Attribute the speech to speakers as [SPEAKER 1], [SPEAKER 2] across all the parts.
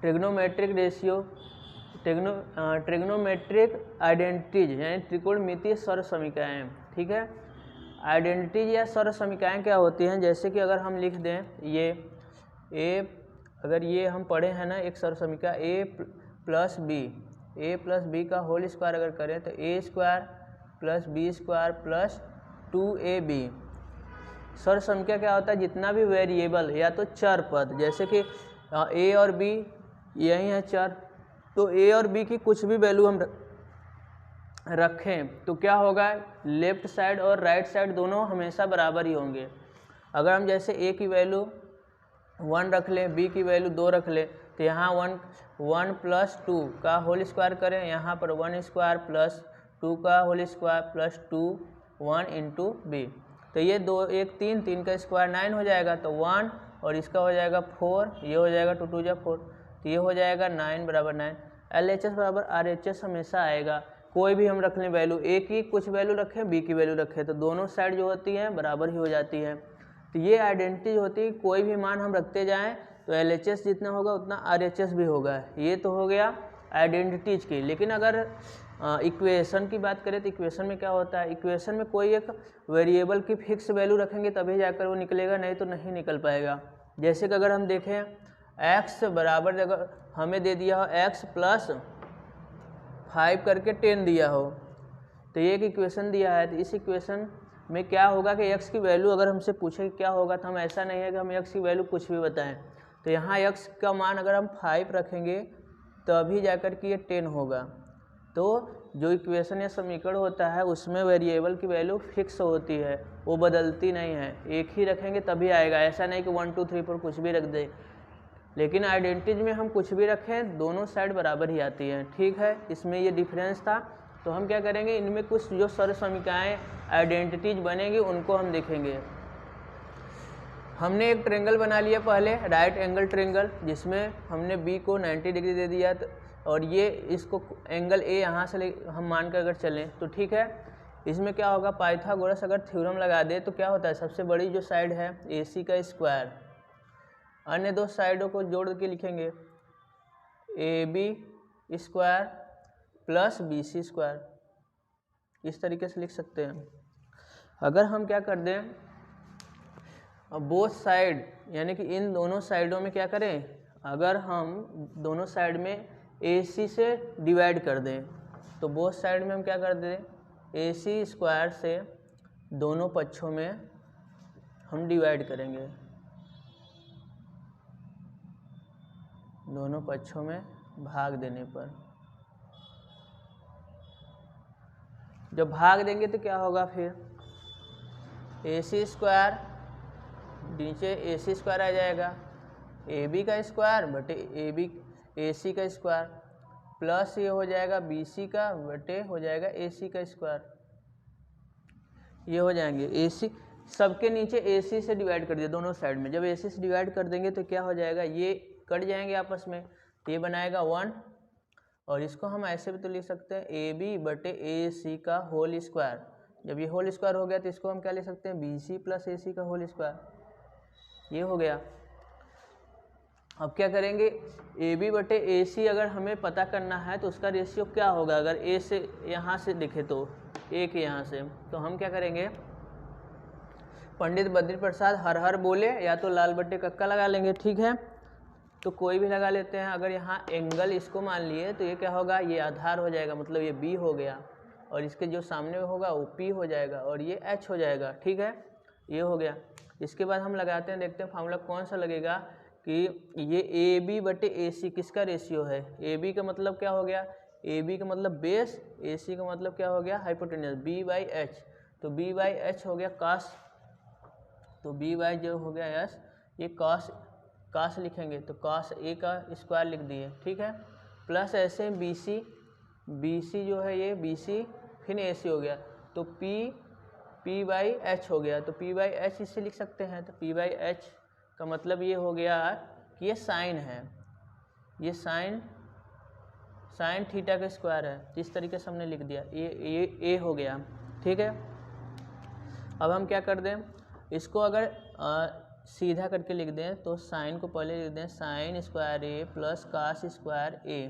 [SPEAKER 1] Trigonometric ratio, trigonometric identities यानी त्रिकोणमितीय सर्व समीकरण, ठीक है। आइडेंटिटीज या सर्व समीकरण क्या होती हैं, जैसे कि अगर हम लिख दें ये ए, अगर ये हम पढ़े हैं ना एक सर्व समीकरण ए प्लस बी का होल स्क्वायर अगर करें तो A square plus B square plus 2ab। सर्व समीकरण क्या होता है, जितना भी वेरिएबल या तो चर पद, जैसे कि ए और बी यही है चर, तो ए और बी की कुछ भी वैल्यू हम रखें तो क्या होगा, लेफ्ट साइड और राइट साइड दोनों हमेशा बराबर ही होंगे। अगर हम जैसे ए की वैल्यू 1 रख लें, बी की वैल्यू 2 रख लें, तो यहाँ 1 प्लस 2 का होल स्क्वायर करें, यहाँ पर 1 स्क्वायर प्लस 2 का whole square plus 2 1 into B, तो ये 2 1 3 का स्क्वायर 9 हो जाएगा, तो 1 और इसका हो जाएगा 4, ये हो जाएगा 2 2 4, तो ये हो जाएगा 9 बराबर 9। LHS बराबर RHS हमेशा आएगा, कोई भी हम रख लें वैल्यू, ए की कुछ वैल्यू रखें बी की वैल्यू रखें तो दोनों साइड जो होती हैं बराबर ही हो जाती है। तो ये आइडेंटिटी होती है, कोई भी मान हम रखते जाएं तो LHS जितना होगा उतना RHS भी होगा। ये तो हो गया आइडेंटिटीज की। लेकिन अगर इक्वेशन की बात करें तो इक्वेशन में क्या होता है, इक्वेशन में कोई एक वेरिएबल की फिक्स वैल्यू रखेंगे तभी जाकर वो निकलेगा, नहीं तो नहीं निकल पाएगा। जैसे कि अगर हम देखें x बराबर, अगर हमें दे दिया हो x प्लस 5 करके 10 दिया हो, तो ये एक इक्वेशन दिया है, तो इस इक्वेशन में क्या होगा कि x की वैल्यू अगर हमसे पूछे क्या होगा, तो हम ऐसा नहीं है कि हम x की वैल्यू कुछ भी बताएं, तो यहाँ x का मान अगर हम 5 रखेंगे तभी जाकर कि ये 10 होगा। तो जो इक्वेशन या समीकरण होता है उसमें वेरिएबल की वैल्यू फिक्स होती है, वो बदलती नहीं है, एक ही रखेंगे तभी आएगा, ऐसा नहीं कि 1 2 3 4 कुछ भी रख दें। लेकिन आइडेंटिटीज में हम कुछ भी रखें दोनों साइड बराबर ही आती हैं, ठीक है। इसमें ये डिफरेंस था, तो हम क्या करेंगे, इनमें कुछ जो सर्व समीकरण आइडेंटिटीज बनेंगी उनको हम देखेंगे। हमने एक ट्रेंगल बना लिया पहले, राइट एंगल ट्रेंगल, जिसमें हमने बी को 90 डिग्री दे दिया, और ये इसको एंगल ए यहाँ से हम मान कर अगर चलें तो ठीक है। इसमें क्या होगा, पाइथागोरस अगर थ्योरम लगा दे तो क्या होता है, सबसे बड़ी जो साइड है AC का स्क्वायर, अन्य दो साइडों को जोड़ के लिखेंगे AB square plus BC square, इस तरीके से लिख सकते हैं। अगर हम क्या कर दें, बोथ साइड यानी कि इन दोनों साइडों में क्या करें, अगर हम दोनों साइड में AC से डिवाइड कर दें, तो बोथ साइड में हम क्या कर दें, AC स्क्वायर से दोनों पक्षों में हम डिवाइड करेंगे, दोनों पक्षों में भाग देने पर, जब भाग देंगे तो क्या होगा, फिर AC स्क्वायर नीचे AC स्क्वायर आ जाएगा, AB का स्क्वायर बटे AC का स्क्वायर प्लस ये हो जाएगा BC का बटे हो जाएगा AC का स्क्वायर, ये हो जाएंगे AC सबके नीचे AC से डिवाइड कर दिया दोनों साइड में। जब AC से डिवाइड कर देंगे तो क्या हो जाएगा, ये कट जाएंगे आपस में, तो ये बनाएगा 1, और इसको हम ऐसे भी तो लिख सकते हैं AB बटे AC का होल स्क्वायर। जब ये होल स्क्वायर हो गया तो इसको हम क्या लिख सकते हैं, BC प्लस AC का होल स्क्वायर, ये हो गया। अब क्या करेंगे, AB बटे AC अगर हमें पता करना है तो उसका रेशियो क्या होगा, अगर A से यहाँ से दिखे तो A के यहाँ से, तो हम क्या करेंगे, पंडित बद्री प्रसाद हर हर बोले, या तो लाल बट्टे कक्का लगा लेंगे, ठीक है। तो कोई भी लगा लेते हैं। अगर यहाँ एंगल इसको मान लिए तो ये क्या होगा, ये आधार हो जाएगा, मतलब ये B हो गया, और इसके जो सामने होगा वो P हो जाएगा, और ये H हो जाएगा, ठीक है, ये हो गया। इसके बाद हम लगाते हैं, देखते हैं फार्मूला कौन सा लगेगा कि ये AB बटे AC किसका रेशियो है, AB का मतलब क्या हो गया, AB का मतलब बेस, AC का मतलब क्या हो गया, हाइपोटेन्यूज, B/H, तो B/H हो गया cos, तो B/ जो हो गया S, ये cos लिखेंगे तो cos A का स्क्वायर लिख दिए, ठीक है, प्लस ऐसे BC जो है ये BC फिर AC हो गया, तो P/H हो गया, तो P/H इससे लिख सकते हैं, तो P/H का मतलब ये हो गया कि ये साइन है, ये साइन थीटा का स्क्वायर है, इस तरीके से हमने लिख दिया, ये A हो गया, ठीक है। अब हम क्या कर दें, इसको अगर सीधा करके लिख दें तो साइन को पहले लिख दें साइन स्क्वायर ए प्लस कास स्क्वायर ए,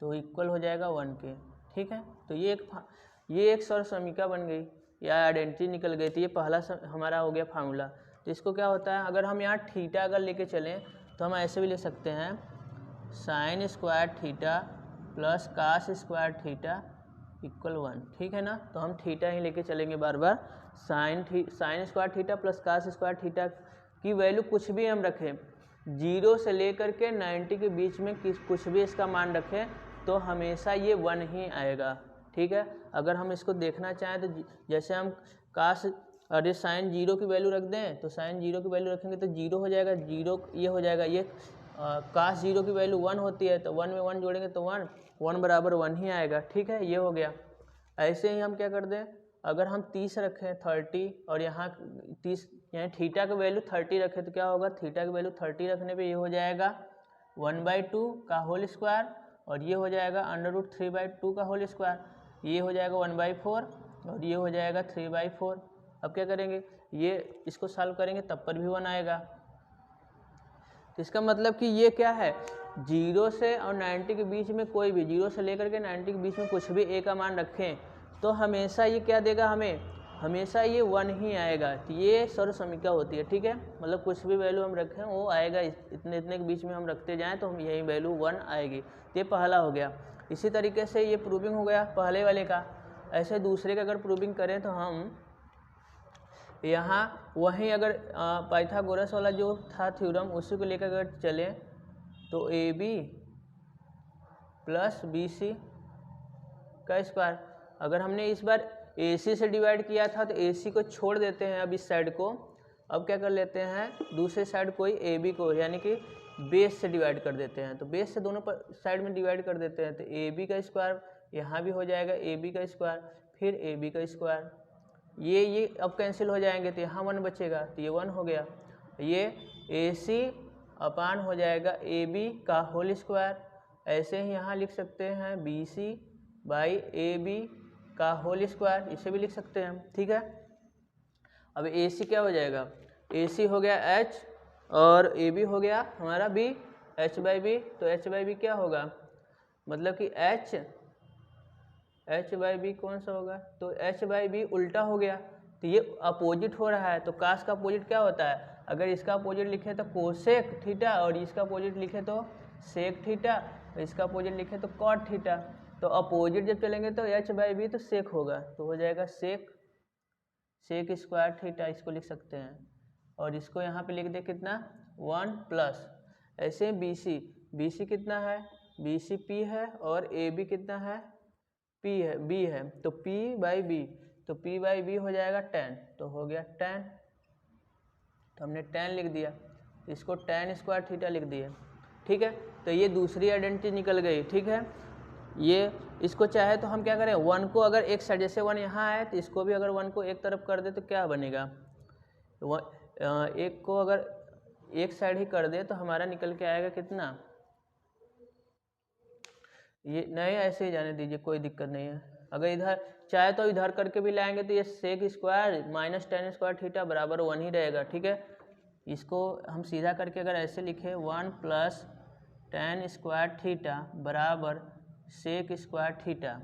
[SPEAKER 1] तो इक्वल हो जाएगा 1 के। ठीक है, तो ये एक सौर समीका बन गई या आइडेंटिटी निकल गई। तो ये पहला हमारा हो गया फार्मूला। तो इसको क्या होता है, अगर हम यहाँ थीटा अगर लेके चलें तो हम ऐसे भी ले सकते हैं sine square theta plus cos square theta equal 1। ठीक है ना, तो हम थीटा ही लेके चलेंगे बार बार। Sine square theta plus cos square theta की वैल्यू कुछ भी हम रखें, 0 से लेकर के 90 के बीच में कुछ भी इसका मान रखें तो हमेशा ये 1 ही आएगा। ठीक है, अगर हम इसको देखना चाहें तो जैसे हम कास अरे साइन 0 की वैल्यू रख दें तो साइन 0 की वैल्यू रखेंगे तो 0 हो जाएगा, 0 ये हो जाएगा। ये कास 0 की वैल्यू 1 होती है तो 1 में 1 जोड़ेंगे तो 1 बराबर 1 ही आएगा। ठीक है, ये हो गया। ऐसे ही हम क्या कर दें, अगर हम 30 रखें 30 और यहाँ 30 यहाँ थीटा की वैल्यू 30 रखें तो क्या होगा, थीटा की वैल्यू 30 रखने पे ये हो जाएगा 1/2 का होल स्क्वायर और ये हो जाएगा √3/2 का होल स्क्वायर, ये हो जाएगा 1/4 और ये हो जाएगा 3/4। अब क्या करेंगे, ये इसको सॉल्व करेंगे तब पर भी 1 आएगा। तो इसका मतलब कि ये क्या है, 0 से और 90 के बीच में कोई भी 0 से लेकर के 90 के बीच में कुछ भी a का मान रखें तो हमेशा ये क्या देगा हमें, हमेशा ये 1 ही आएगा। तो ये सर्व समीका होती है। ठीक है, मतलब कुछ भी वैल्यू हम रखें वो आएगा, इतने इतने के बीच में हम रखते जाएं तो हम यही वैल्यू 1 आएगी। ये पहला हो गया। इसी तरीके से ये प्रूविंग हो गया पहले वाले का। ऐसे दूसरे का अगर प्रूविंग करें तो हम यहाँ वहीं अगर पाइथागोरस वाला जो था थ्योरम उसी को लेकर अगर चलें तो AB प्लस BC का स्क्वायर, अगर हमने इस बार AC से डिवाइड किया था तो AC को छोड़ देते हैं अब इस साइड को। अब क्या कर लेते हैं, दूसरे साइड कोई AB को यानी कि बेस से डिवाइड कर देते हैं। तो बेस से दोनों साइड में डिवाइड कर देते हैं तो AB का स्क्वायर यहाँ भी हो जाएगा AB का स्क्वायर फिर AB का स्क्वायर, ये अब कैंसिल हो जाएंगे तो यहाँ 1 बचेगा तो ये 1 हो गया। ये AC अपान हो जाएगा AB का होल स्क्वायर। ऐसे ही यहाँ लिख सकते हैं BC/AB का होल स्क्वायर, इसे भी लिख सकते हैं हम। ठीक है, अब AC क्या हो जाएगा, AC हो गया H और AB हो गया हमारा B, H/B। तो H/B क्या होगा, मतलब कि H/B कौन सा होगा, तो H/B उल्टा हो गया। तो ये अपोजिट हो रहा है, तो कास का अपोजिट क्या होता है, अगर इसका अपोजिट लिखे तो कोसेक थीटा और इसका अपोजिट लिखे तो सेक थीटा, इसका अपोजिट लिखे तो कॉट थीटा। तो अपोजिट जब चलेंगे तो H/B तो सेक होगा, तो हो जाएगा सेक स्क्वायर थीटा, इसको लिख सकते हैं। और इसको यहाँ पे लिख दे कितना 1 प्लस, ऐसे BC कितना है, BC P है और AB कितना है B है, तो P/B, तो P/B हो जाएगा 10, तो हो गया 10, तो हमने 10 लिख दिया, इसको tan स्क्वायर थीटा लिख दिया। ठीक है, तो ये दूसरी आइडेंटिटी निकल गई। ठीक है, ये इसको चाहे तो हम क्या करें, 1 को अगर एक साइड, जैसे 1 यहाँ है तो इसको भी अगर 1 को एक तरफ कर दे तो क्या बनेगा, एक को अगर एक साइड ही कर दे तो हमारा निकल के आएगा कितना, ये नहीं ऐसे ही जाने दीजिए, कोई दिक्कत नहीं है। अगर इधर चाहे तो इधर करके भी लाएंगे तो ये sec square minus tan square theta बराबर 1 ही रहेगा। ठीक है, इसको हम सीधा करके अगर ऐसे लिखे 1 प्लस tan स्क्वायर थीटा बराबर सेक स्क्वायर थीटा,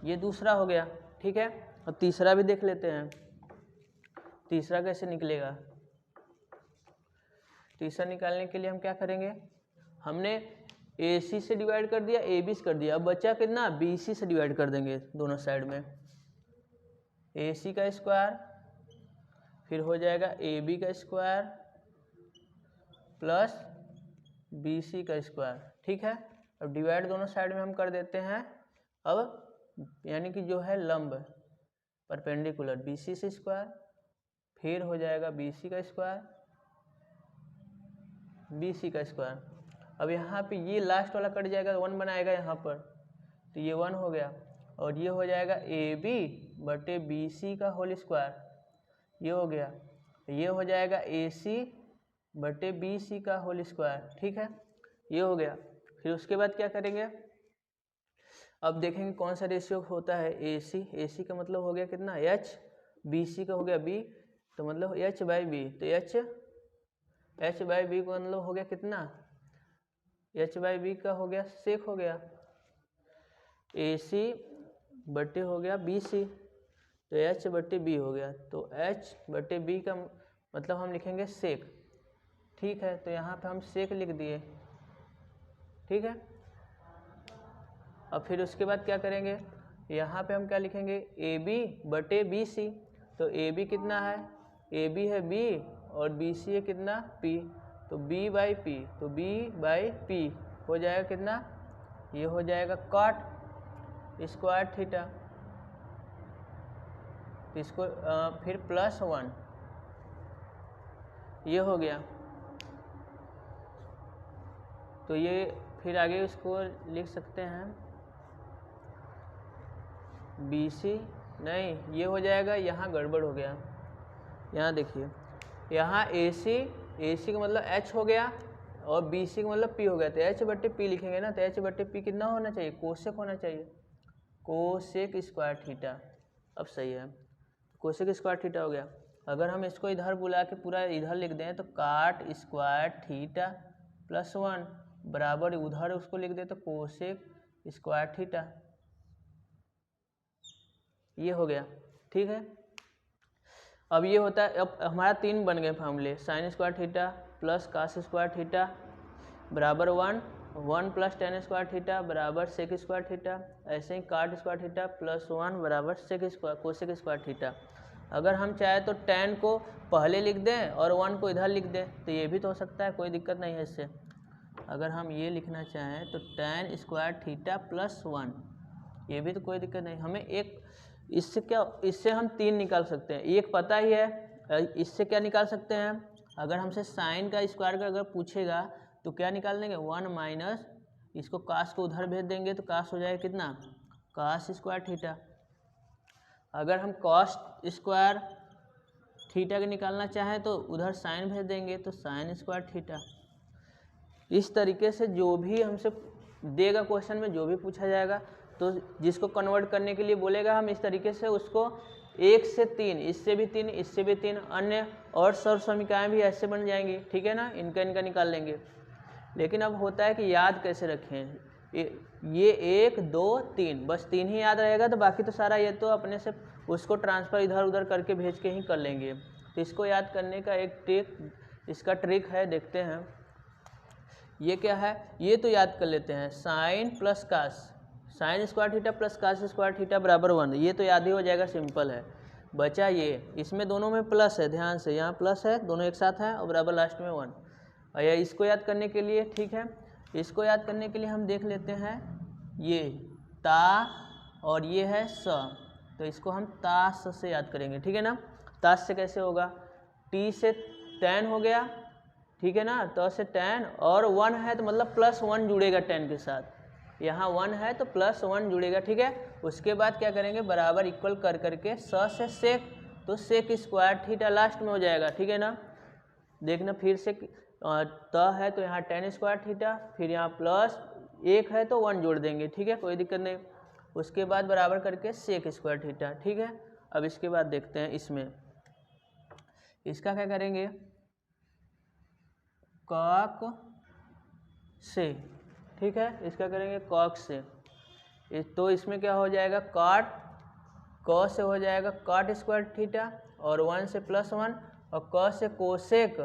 [SPEAKER 1] ये दूसरा हो गया। ठीक है, अब तीसरा भी देख लेते हैं, तीसरा कैसे निकलेगा। तीसरा निकालने के लिए हम क्या करेंगे, हमने AC से डिवाइड कर दिया, AB से कर दिया, अब बचा कितना BC से डिवाइड कर देंगे दोनों साइड में। AC का स्क्वायर फिर हो जाएगा AB का स्क्वायर प्लस BC का स्क्वायर। ठीक है, अब डिवाइड दोनों साइड में हम कर देते हैं। अब यानी कि जो है लंब परपेंडिकुलर BC से स्क्वायर फिर हो जाएगा BC का स्क्वायर, BC का स्क्वायर। अब यहाँ पे ये लास्ट वाला कट जाएगा, 1 बनाएगा यहाँ पर, तो ये 1 हो गया और ये हो जाएगा AB/BC का होल स्क्वायर, ये हो गया। ये हो जाएगा AC/BC का होल स्क्वायर। ठीक है, ये हो गया। फिर उसके बाद क्या करेंगे, अब देखेंगे कौन सा रेशियो होता है AC का मतलब हो गया कितना H, BC का हो गया B, तो मतलब h बाई बी, तो h बाई बी को मतलब हो गया कितना, h बाई बी का हो गया सेक हो गया, AC बटे हो गया BC, तो h बटे बी हो गया, तो h बटे बी का मतलब हम लिखेंगे सेक। ठीक है, तो यहाँ पे हम सेक लिख दिए। ठीक है, अब फिर उसके बाद क्या करेंगे, यहाँ पे हम क्या लिखेंगे, AB बटे BC, तो AB कितना है, AB है B और BC है कितना P, तो B बाई P, तो B बाई P हो जाएगा कितना, ये हो जाएगा कॉट स्क्वायर थीटा, तो इसको फिर +1 ये हो गया, तो ये फिर आगे इसको लिख सकते हैं BC, नहीं ये हो जाएगा, यहाँ गड़बड़ हो गया, यहाँ देखिए, यहाँ AC का मतलब H हो गया और BC का मतलब P हो गया, तो H बट्टे P लिखेंगे ना, तो H बट्टे P कितना होना चाहिए, कोसेक होना चाहिए, कोसेक स्क्वायर थीटा। अब सही है, कोसेक स्क्वायर थीटा हो गया। अगर हम इसको इधर बुला के पूरा इधर लिख दें तो काट स्क्वायर थीटा +1 बराबर उधर उसको लिख दे तो कोसेक स्क्वायर थीटा, ये हो गया। ठीक है, अब ये होता है, अब हमारा 3 बन गए फार्मूले, sine square theta plus cos square theta बराबर 1 प्लस टेन स्क्वायर थीटा बराबर सेक स्क्वायर थीटा, ऐसे ही काट स्क्वायर थीटा +1 बराबर sec square cosec square theta. अगर हम चाहे तो टेन को पहले लिख दें और 1 को इधर लिख दें, तो ये भी तो हो सकता है, कोई दिक्कत नहीं है इससे। अगर हम ये लिखना चाहें तो टेन स्क्वायर थीटा +1, ये भी तो कोई दिक्कत नहीं, हमें एक इससे क्या, इससे हम 3 निकाल सकते हैं, एक पता ही है, इससे क्या निकाल सकते हैं, अगर हमसे साइन का स्क्वायर का अगर पूछेगा तो क्या निकाल देंगे, 1 माइनस इसको कास को उधर भेज देंगे तो कास हो जाएगा कितना, कास स्क्वायर थीटा। अगर हम कॉस स्क्वायर थीटा का निकालना चाहें तो उधर साइन भेज देंगे तो साइन स्क्वायर थीटा। इस तरीके से जो भी हमसे देगा क्वेश्चन में, जो भी पूछा जाएगा, तो जिसको कन्वर्ट करने के लिए बोलेगा हम इस तरीके से उसको 1 से 3, इससे भी 3, इससे भी 3, अन्य और सर्व समीकरण भी ऐसे बन जाएंगी। ठीक है ना, इनका निकाल लेंगे। लेकिन अब होता है कि याद कैसे रखें, ये 1 2 3 बस 3 ही याद रहेगा, तो बाकी तो सारा ये तो अपने से उसको ट्रांसफ़र इधर उधर करके भेज के ही कर लेंगे। तो इसको याद करने का एक इसका ट्रिक है, देखते हैं ये क्या है। ये तो याद कर लेते हैं, sine plus cos, sine square theta plus cos square theta बराबर 1, ये तो याद ही हो जाएगा, सिंपल है। बचा ये, इसमें दोनों में प्लस है, ध्यान से यहाँ प्लस है, दोनों एक साथ हैं और बराबर लास्ट में 1। और या इसको याद करने के लिए, ठीक है, इसको याद करने के लिए हम देख लेते हैं ये ता और ये है स, तो इसको हम तास से याद करेंगे। ठीक है ना, तास से कैसे होगा, टी से टेन हो गया, ठीक है ना, तो से टेन और 1 है तो मतलब +1 जुड़ेगा 10 के साथ, यहाँ 1 है तो +1 जुड़ेगा। ठीक है, उसके बाद क्या करेंगे, बराबर इक्वल कर करके स से सेक, तो सेक स्क्वायर थीटा लास्ट में हो जाएगा। ठीक है ना, देखना फिर से त है तो यहाँ टेन स्क्वायर थीटा, फिर यहाँ +1 है तो 1 जोड़ देंगे। ठीक है, कोई दिक्कत नहीं। उसके बाद बराबर करके सेक स्क्वायर थीटा। ठीक है, अब इसके बाद देखते हैं इसमें, इसका क्या करेंगे, कॉक से, ठीक है, इसका करेंगे कॉक से, तो इसमें क्या हो जाएगा, कॉट, क से हो जाएगा कॉट स्क्वायर थीटा और 1 से +1 और क से कोसेक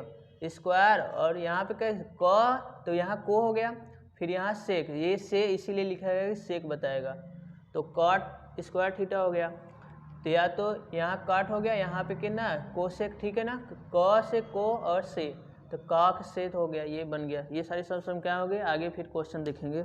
[SPEAKER 1] स्क्वायर, और यहाँ पे क्या क, तो यहाँ को हो गया, फिर यहाँ सेक, ये से इसीलिए लिखा गया कि सेक बताएगा, तो कॉट स्क्वायर थीटा हो गया। तो या तो यहाँ कॉट हो गया, यहाँ पे कितना कोसेक, ठीक है ना, क से को और से, तो कॉक से हो गया, ये बन गया। ये सारी सब क्या हो गए, आगे फिर क्वेश्चन देखेंगे।